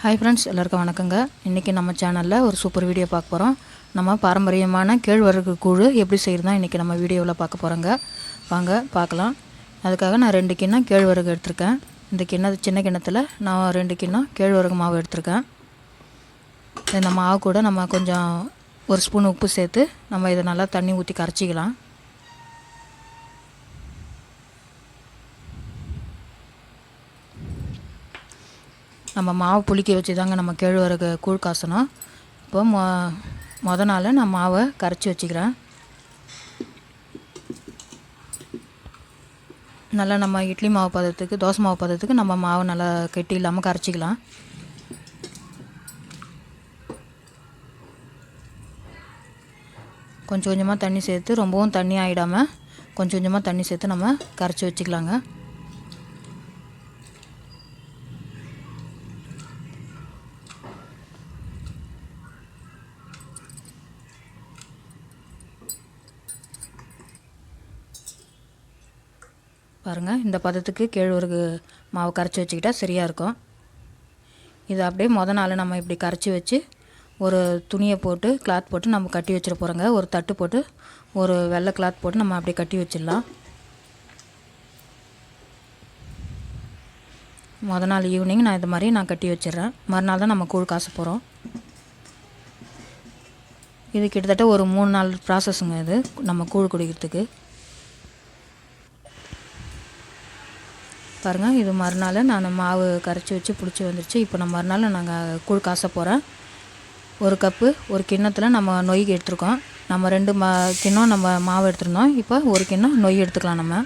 Hi friends, எல்லாருக்கும் வணக்கங்க. இன்றைக்கி நம்ம சேனலில் ஒரு சூப்பர் வீடியோ பார்க்க போகிறோம். நம்ம பாரம்பரியமான கேழ்வரகு கூழ் எப்படி செய்கிறதா இன்றைக்கி நம்ம வீடியோவில் பார்க்க போகிறோங்க. வாங்க பார்க்கலாம். அதுக்காக நான் 2 கிண்ணம் கேழ்வரகு எடுத்திருக்கேன். இந்த சின்ன கிண்ணத்தில் நான் 2 கிண்ணம் கேழ்வரகு மாவு எடுத்திருக்கேன். இந்த மாவு கூட நம்ம கொஞ்சம் 1 ஸ்பூன் உப்பு சேர்த்து நம்ம இதை நல்லா தண்ணி ஊற்றி கரைச்சிக்கலாம். நம்ம மாவு புளிக்க வச்சு தாங்க நம்ம கேழ்வரகு கூழ் காசணும். இப்போ மொதல் நாள் நான் மாவை கரைச்சி வச்சுக்கிறேன். நல்லா நம்ம இட்லி மாவு பதத்துக்கு, தோசை மாவு பதத்துக்கு நம்ம மாவு நல்லா கெட்டி இல்லாமல் கரைச்சிக்கலாம். கொஞ்சம் கொஞ்சமாக தண்ணி சேர்த்து, ரொம்பவும் தண்ணி ஆகிடாமல் கொஞ்சம் கொஞ்சமாக தண்ணி சேர்த்து நம்ம கரைச்சி வச்சுக்கலாங்க. பாருங்கள், இந்த பதத்துக்கு கேழ்வரகு மாவு கரைச்சி வச்சுக்கிட்டால் சரியாக இருக்கும். இது அப்படியே மொதல் நாள் நம்ம இப்படி கரைச்சி வச்சு ஒரு துணியை போட்டு, கிளாத் போட்டு நம்ம கட்டி வச்சிட போகிறோங்க. ஒரு தட்டு போட்டு, ஒரு வெள்ளை கிளாத் போட்டு நம்ம அப்படியே கட்டி வச்சிடலாம். மொதல் நாள் ஈவினிங் நான் இந்த மாதிரி நான் கட்டி வச்சிடுறேன். மறுநாள் தான் நம்ம கூழ் காச போகிறோம். இது கிட்டத்தட்ட ஒரு 3 நாள் ப்ராசஸுங்க. இது நம்ம கூழ் குடிக்கிறதுக்கு. பாருங்கள், இது மறுநாள் நான் மாவு கரைச்சி வச்சு புளிச்சு வந்துருச்சு. இப்போ நம்ம மறுநாள் நாங்கள் கூழ் காச போகிறேன். 1 கப்பு ஒரு கிண்ணத்தில் நம்ம நொய் எடுத்துருக்கோம். நம்ம 2 கிண்ணம் நம்ம மாவு எடுத்துருந்தோம். இப்போ 1 கிண்ணம் நொய் எடுத்துக்கலாம். நம்ம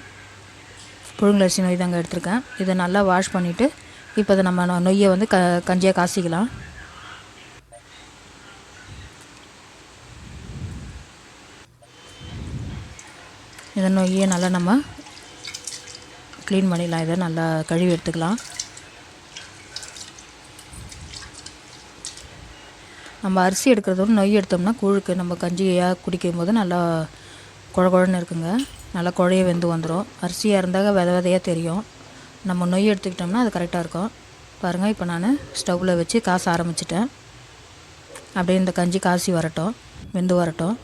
புழுங்கலரிசி நொய் தாங்க எடுத்துருக்கேன். இதை நல்லா வாஷ் பண்ணிவிட்டு இப்போ இதை நம்ம நொய்யை வந்து கஞ்சியாக காசிக்கலாம். இதை நொய்யை நல்லா நம்ம க்ளீன் பண்ணிடலாம். இதை நல்லா கழுவி எடுத்துக்கலாம். நம்ம அரிசி எடுக்கிறதோட நொய் எடுத்தோம்னா கூழுக்கு நம்ம கஞ்சியாக குடிக்கும்போது நல்லா குழகுழன்னு இருக்குங்க. நல்லா குழைய வெந்து வந்துடும். அரிசியாக இருந்தால் வித விதையாக தெரியும். நம்ம நொய் எடுத்துக்கிட்டோம்னா அது கரெக்டாக இருக்கும். பாருங்கள், இப்போ நான் ஸ்டவ்வில் வச்சு காச ஆரம்பிச்சிட்டேன். அப்படியே இந்த கஞ்சி காசி வரட்டும், வெந்து வரட்டும்.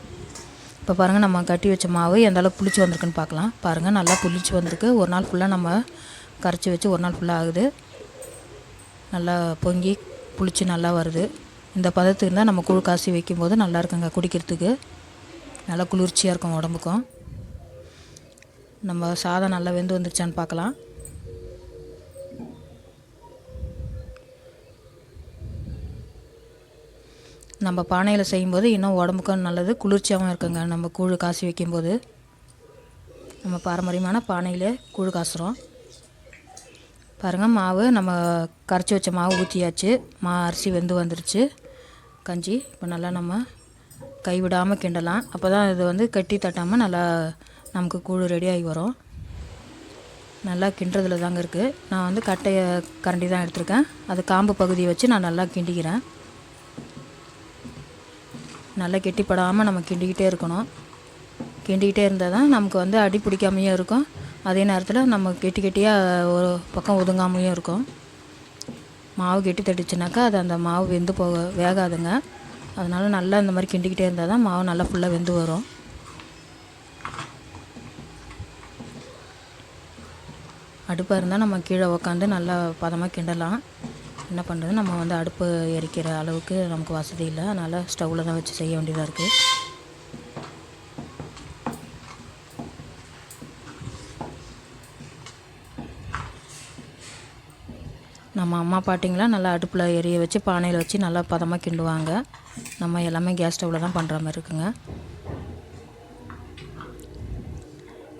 இப்போ பாருங்கள், நம்ம கட்டி வச்ச மாவு எந்த அளவுக்கு புளிச்சு வந்திருக்குன்னு பார்க்கலாம். பாருங்கள், நல்லா புளிச்சு வந்திருக்கு. ஒரு நாள் ஃபுல்லாக நம்ம கரைச்சி வச்சு ஒரு நாள் ஃபுல்லாக ஆகுது. நல்லா பொங்கி புளிச்சு நல்லா வருது. இந்த பதத்துக்கு இருந்தால் நம்ம கூழ் காசி வைக்கும்போது நல்லா இருக்குங்க குடிக்கிறதுக்கு. நல்லா குளிர்ச்சியாக இருக்கும் உடம்புக்கும். நம்ம சாதம் நல்லா வெந்து வந்துருச்சான்னு பார்க்கலாம். நம்ம பானையில் செய்யும்போது இன்னும் உடம்புக்கும் நல்லது, குளிர்ச்சியாகவும் இருக்குங்க. நம்ம கூழ் காசி வைக்கும்போது நம்ம பாரம்பரியமான பானையில் கூழ் காசுகிறோம். பாருங்கள், மாவு நம்ம கரைச்சி வச்ச மாவு ஊற்றியாச்சு. அரிசி வெந்து வந்துருச்சு கஞ்சி. இப்போ நல்லா நம்ம கைவிடாமல் கிண்டலாம். அப்போ தான் இது வந்து கட்டி தட்டாமல் நல்லா நமக்கு கூழ் ரெடியாகி வரும். நல்லா கிண்டுறதுல தாங்க இருக்குது. நான் வந்து கட்டைய கரண்டி தான் எடுத்திருக்கேன். அது காம்பு பகுதியை வச்சு நான் நல்லா கிண்டிக்கிறேன். நல்லா கெட்டிப்படாமல் நம்ம கிண்டிக்கிட்டே இருக்கணும். கிண்டிக்கிட்டே இருந்தால் தான் நமக்கு வந்து அடி பிடிக்காமையும் இருக்கும். அதே நேரத்தில் நம்ம கெட்டியாக ஒரு பக்கம் ஒதுங்காமையும் இருக்கும். மாவு கெட்டி தட்டுச்சுனாக்கா அது அந்த மாவு வெந்து வேகாதுங்க. அதனால் நல்லா இந்த மாதிரி கிண்டிக்கிட்டே இருந்தால் தான் மாவு நல்லா ஃபுல்லாக வெந்து வரும். அடுப்பாக இருந்தால் நம்ம கீழே உக்காந்து நல்லா பதமாக கிண்டலாம். என்ன பண்ணுறது, நம்ம வந்து அடுப்பு எரிக்கிற அளவுக்கு நமக்கு வசதி இல்லை. அதனால் ஸ்டவ்வில் தான் வச்சு செய்ய வேண்டியதாக இருக்குது. நம்ம அம்மா பாட்டிங்களாம் நல்லா அடுப்பில் எரிய வச்சு பானையில் வச்சு நல்லா பதமாக கிண்டுவாங்க. நம்ம எல்லாமே கேஸ் ஸ்டவ்வில் தான் பண்ணுற மாதிரி இருக்குங்க.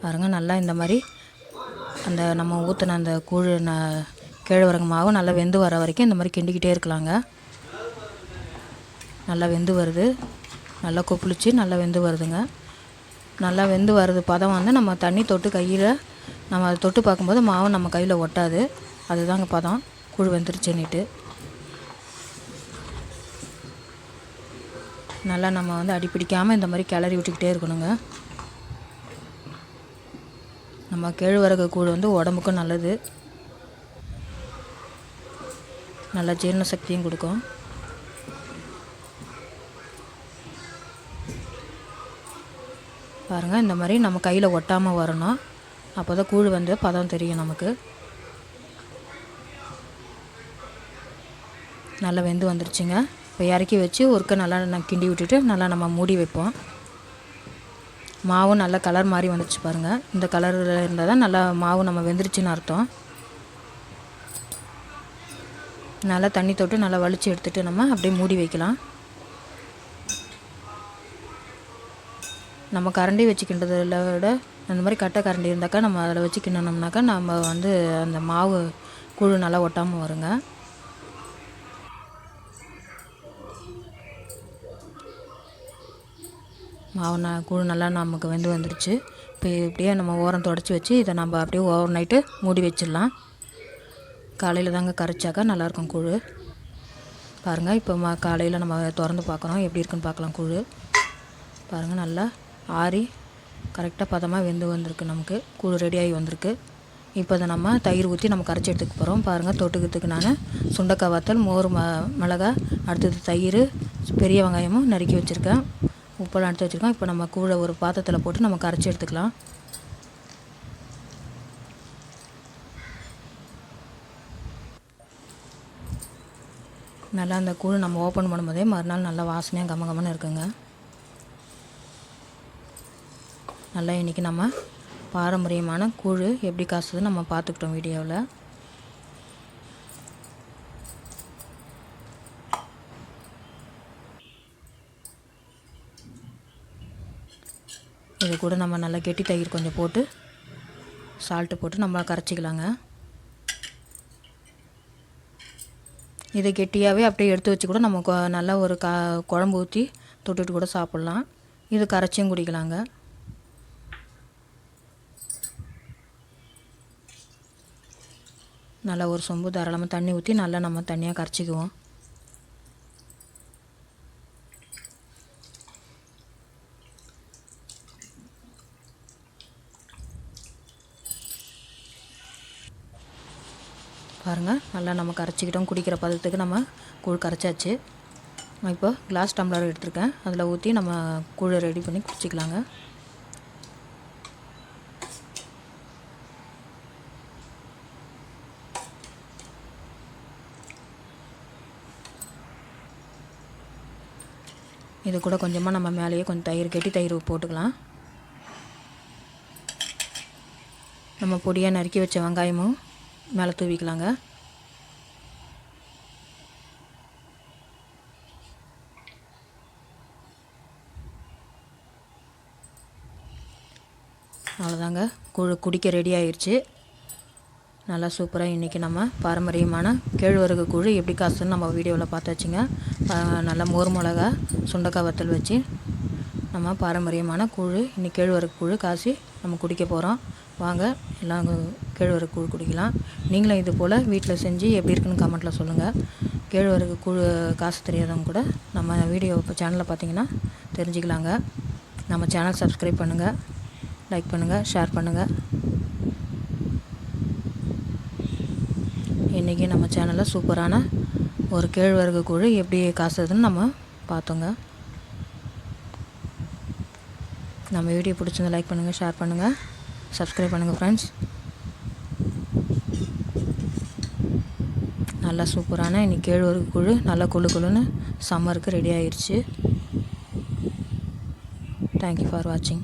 பாருங்க, நல்லா இந்த மாதிரி அந்த நம்ம ஊற்றின அந்த கூழ் கேழ்வரகு மாவு நல்லா வெந்து வர வரைக்கும் இந்த மாதிரி கிண்டிக்கிட்டே இருக்கலாங்க. நல்லா வெந்து வருது. நல்லா கொப்புளிச்சு நல்லா வெந்து வருதுங்க. நல்லா வெந்து வருது பதம் வந்து நம்ம தண்ணி தொட்டு கையில் நம்ம அதை தொட்டு பார்க்கும்போது மாவு நம்ம கையில் ஒட்டாது. அதுதாங்க பதம், கூழ் வெந்துருச்சுன்னுட்டு. நல்லா நம்ம வந்து அடி பிடிக்காமல் இந்த மாதிரி கிளறி விட்டுக்கிட்டே இருக்கணுங்க. நம்ம கேழ்வரகு கூழ் வந்து உடம்புக்கும் நல்லது. நல்லா ஜீரண சக்தியும் கொடுக்கும். பாருங்கள், இந்த மாதிரி நம்ம கையில் ஒட்டாமல் வரணும். அப்போ தான் கூழ் வந்து பதம் தெரியும் நமக்கு. நல்லா வெந்து வந்துருச்சுங்க. இப்போ இறக்கி வச்சு ஒருக்க நல்லா கிண்டி விட்டுட்டு நல்லா நம்ம மூடி வைப்போம். மாவும் நல்லா கலர் மாதிரி வந்துடுச்சு பாருங்கள். இந்த கலரில் இருந்தால் தான் நல்லா மாவு நம்ம வெந்துருச்சுன்னு அர்த்தம். நல்லா தண்ணி தொட்டு நல்லா வலிச்சு எடுத்துகிட்டு நம்ம அப்படியே மூடி வைக்கலாம். நம்ம கரண்டி வச்சுக்கின்றதில் விட அந்த மாதிரி கட்டை கரண்டி இருந்தாக்கா நம்ம அதில் வச்சு கிண்டனோம்னாக்கா நம்ம வந்து அந்த மாவு கூழ் நல்லா ஒட்டாமல் வருங்க. மாவு கூழ் நல்லா நமக்கு வெந்து வந்துடுச்சு. இப்போ இப்படியே நம்ம ஓரம் தொடச்சி வச்சு இதை நம்ம அப்படியே ஓவர் நைட்டு மூடி வச்சிடலாம். காலையில் தாங்க கரைச்சாக்கா நல்லாயிருக்கும் கூழ். பாருங்கள், இப்போ காலையில் நம்ம திறந்து பார்க்குறோம், எப்படி இருக்குன்னு பார்க்கலாம். கூழ் பாருங்கள், நல்லா ஆறி கரெக்டாக பதமாக வெந்து வந்திருக்கு. நமக்கு கூழ் ரெடியாகி வந்திருக்கு. இப்போ அதை நம்ம தயிர் ஊற்றி நம்ம கரைச்சி எடுத்துக்க போகிறோம். பாருங்கள், தொட்டுக்கிறதுக்கு நான் சுண்டக்காய் வத்தல், மோர், மிளகா, அடுத்தது தயிர், பெரிய வெங்காயமும் நறுக்கி வச்சுருக்கேன், உப்பெல்லாம் எடுத்து வச்சுருக்கோம். இப்போ நம்ம கூழை ஒரு பாத்திரத்தில் போட்டு நம்ம கரைச்சி எடுத்துக்கலாம். நல்லா அந்த கூழ் நம்ம ஓப்பன் பண்ணும்போதே மறுநாள் நல்லா வாசனையாக கமகமன்னு இருக்குங்க. நல்லா இன்றைக்கி நம்ம பாரம்பரியமான கூழ் எப்படி காசுதுன்னு நம்ம பார்த்துக்கிட்டோம் வீடியோவில். இது கூட நம்ம நல்லா கெட்டி தயிர் கொஞ்சம் போட்டு சால்ட்டு போட்டு நம்ம கரைச்சிக்கலாங்க. இதை கெட்டியாகவே அப்படியே எடுத்து வச்சு கூட நம்ம நல்லா ஒரு குழம்பு ஊற்றி தொட்டுட்டு கூட சாப்பிட்லாம். இது கரைச்சியும் குடிக்கலாங்க. நல்லா ஒரு சொம்பு தாராளமாக தண்ணி ஊற்றி நல்லா நம்ம தண்ணியாக கரைச்சிக்குவோம். பாருங்கள், நல்லா நம்ம கரைச்சிக்கிட்டோம். குடிக்கிற பதத்துக்கு நம்ம கூழ் கரைச்சாச்சு. இப்போ கிளாஸ் டம்ளர் எடுத்துருக்கேன், அதில் ஊற்றி நம்ம கூழை ரெடி பண்ணி குடிச்சிக்கலாங்க. இது கூட கொஞ்சமாக நம்ம மேலேயே கொஞ்சம் தயிர் கெட்டி தயிர் போட்டுக்கலாம். நம்ம பொடியாக நறுக்கி வச்ச வெங்காயமும் மேலே தூவிக்கலாங்க. அவ்வளோதாங்க, குடிக்க ரெடி ஆயிடுச்சு. நல்லா சூப்பராக இன்றைக்கி நம்ம பாரம்பரியமான கேழ்வரகு கூழ் எப்படி காசுன்னு நம்ம வீடியோவில் பார்த்தாச்சுங்க. நல்லா மோர் மிளகா சுண்டக்காய் வத்தல் வச்சு நம்ம பாரம்பரியமான கூழ் இன்றைக்கி கேழ்வரகு கூழ் காசி நம்ம குடிக்க போகிறோம். வாங்க எல்லாம் கேழ்வரகு கூழ் குடிக்கலாம். நீங்களும் இது போல் வீட்டில் செஞ்சு எப்படி இருக்குன்னு கமெண்ட்டில் சொல்லுங்கள். கேழ்வரகு கூழ் காசு தெரியாதவங்க கூட நம்ம வீடியோ இப்போ சேனலில் பார்த்தீங்கன்னா தெரிஞ்சுக்கலாங்க. நம்ம சேனல் சப்ஸ்கிரைப் பண்ணுங்கள், லைக் பண்ணுங்கள், ஷேர் பண்ணுங்கள். இன்றைக்கி நம்ம சேனலில் சூப்பரான ஒரு கேழ்வரகு கூழ் எப்படி காசுதுன்னு நம்ம பார்த்தோங்க. நம்ம வீடியோ பிடிச்சிருந்தா லைக் பண்ணுங்கள், ஷேர் பண்ணுங்கள், சப்ஸ்கிரைப் பண்ணுங்கள் ஃப்ரெண்ட்ஸ். நல்லா சூப்பரான இன்றைக்கி கேழ்வரகு கூழ் நல்லா குழுன்னு சம்மருக்கு ரெடி ஆயிடுச்சு. தேங்க்யூ ஃபார் வாட்சிங்.